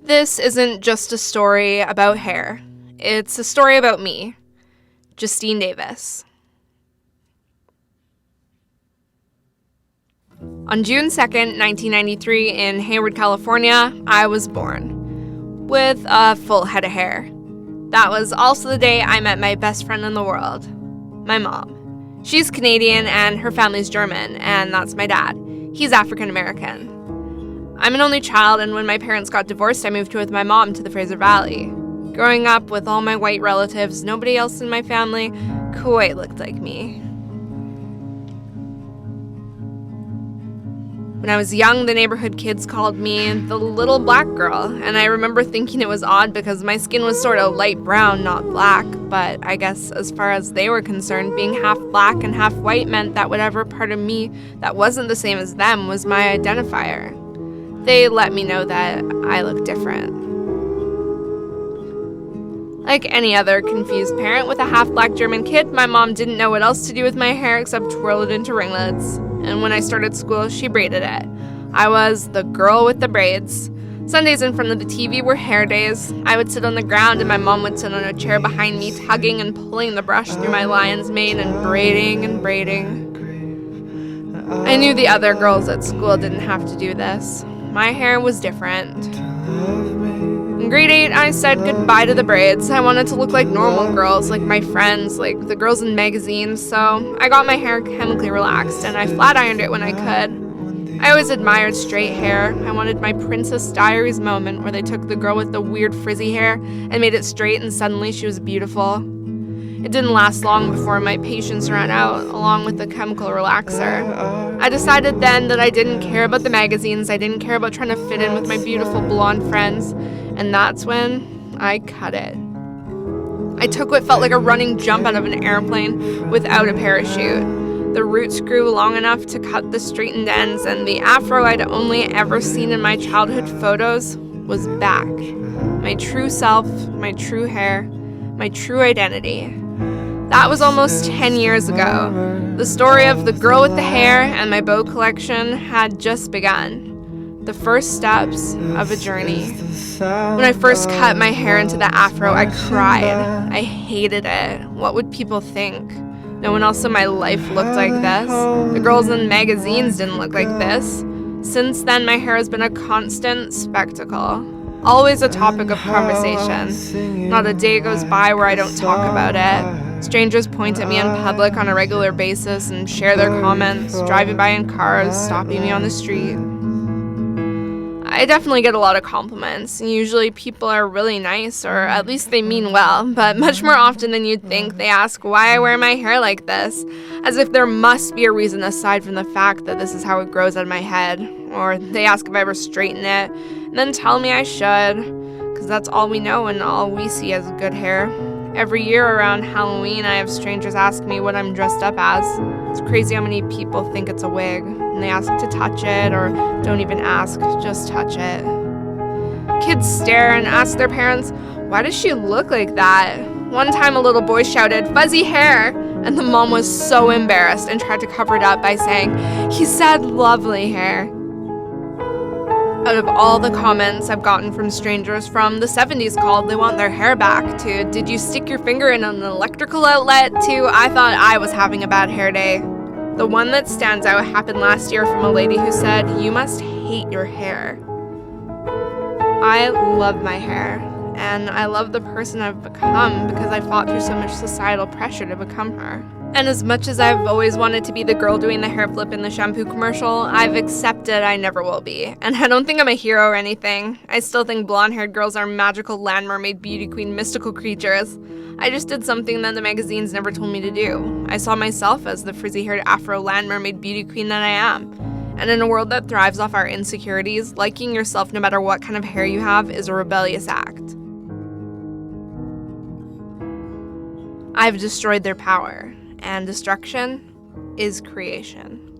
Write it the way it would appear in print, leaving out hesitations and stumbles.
This isn't just a story about hair. It's a story about me, Justine Davis. On June 2nd, 1993, in Hayward, California, I was born with a full head of hair. That was also the day I met my best friend in the world, my mom. She's Canadian and her family's German, and that's my dad. He's African American. I'm an only child, and when my parents got divorced, I moved with my mom to the Fraser Valley. Growing up with all my white relatives, nobody else in my family quite looked like me. When I was young, the neighborhood kids called me the little black girl, and I remember thinking it was odd because my skin was sort of light brown, not black, but I guess as far as they were concerned, being half black and half white meant that whatever part of me that wasn't the same as them was my identifier. They let me know that I look different. Like any other confused parent with a half-black German kid, my mom didn't know what else to do with my hair except twirl it into ringlets. And when I started school, she braided it. I was the girl with the braids. Sundays in front of the TV were hair days. I would sit on the ground and my mom would sit on a chair behind me, tugging and pulling the brush through my lion's mane and braiding and braiding. I knew the other girls at school didn't have to do this. My hair was different. In grade 8, I said goodbye to the braids. I wanted to look like normal girls, like my friends, like the girls in magazines, so I got my hair chemically relaxed, and I flat-ironed it when I could. I always admired straight hair. I wanted my Princess Diaries moment where they took the girl with the weird frizzy hair and made it straight, and suddenly she was beautiful. It didn't last long before my patience ran out, along with the chemical relaxer. I decided then that I didn't care about the magazines, I didn't care about trying to fit in with my beautiful blonde friends, and that's when I cut it. I took what felt like a running jump out of an airplane without a parachute. The roots grew long enough to cut the straightened ends, and the afro I'd only ever seen in my childhood photos was back. My true self, my true hair, my true identity. That was almost 10 years ago. The story of the girl with the hair and my bow collection had just begun. The first steps of a journey. When I first cut my hair into the afro, I cried. I hated it. What would people think? No one else in my life looked like this. The girls in magazines didn't look like this. Since then, my hair has been a constant spectacle. Always a topic of conversation. Not a day goes by where I don't talk about it. Strangers point at me in public on a regular basis and share their comments, driving by in cars, stopping me on the street. I definitely get a lot of compliments, and usually people are really nice, or at least they mean well, but much more often than you'd think, they ask why I wear my hair like this, as if there must be a reason aside from the fact that this is how it grows out of my head, or they ask if I ever straighten it, and then tell me I should, because that's all we know and all we see as good hair. Every year around Halloween, I have strangers ask me what I'm dressed up as. It's crazy how many people think it's a wig, and they ask to touch it, or don't even ask, just touch it. Kids stare and ask their parents, why does she look like that? One time a little boy shouted, fuzzy hair, and the mom was so embarrassed and tried to cover it up by saying, he said lovely hair. Out of all the comments I've gotten from strangers from the 70s called they want their hair back, to did you stick your finger in an electrical outlet, to I thought I was having a bad hair day. The one that stands out happened last year from a lady who said, you must hate your hair. I love my hair, and I love the person I've become because I fought through so much societal pressure to become her. And as much as I've always wanted to be the girl doing the hair flip in the shampoo commercial, I've accepted I never will be. And I don't think I'm a hero or anything. I still think blonde-haired girls are magical land mermaid, beauty queen, mystical creatures. I just did something that the magazines never told me to do. I saw myself as the frizzy-haired afro land mermaid beauty queen that I am. And in a world that thrives off our insecurities, liking yourself no matter what kind of hair you have is a rebellious act. I've destroyed their power. And destruction is creation.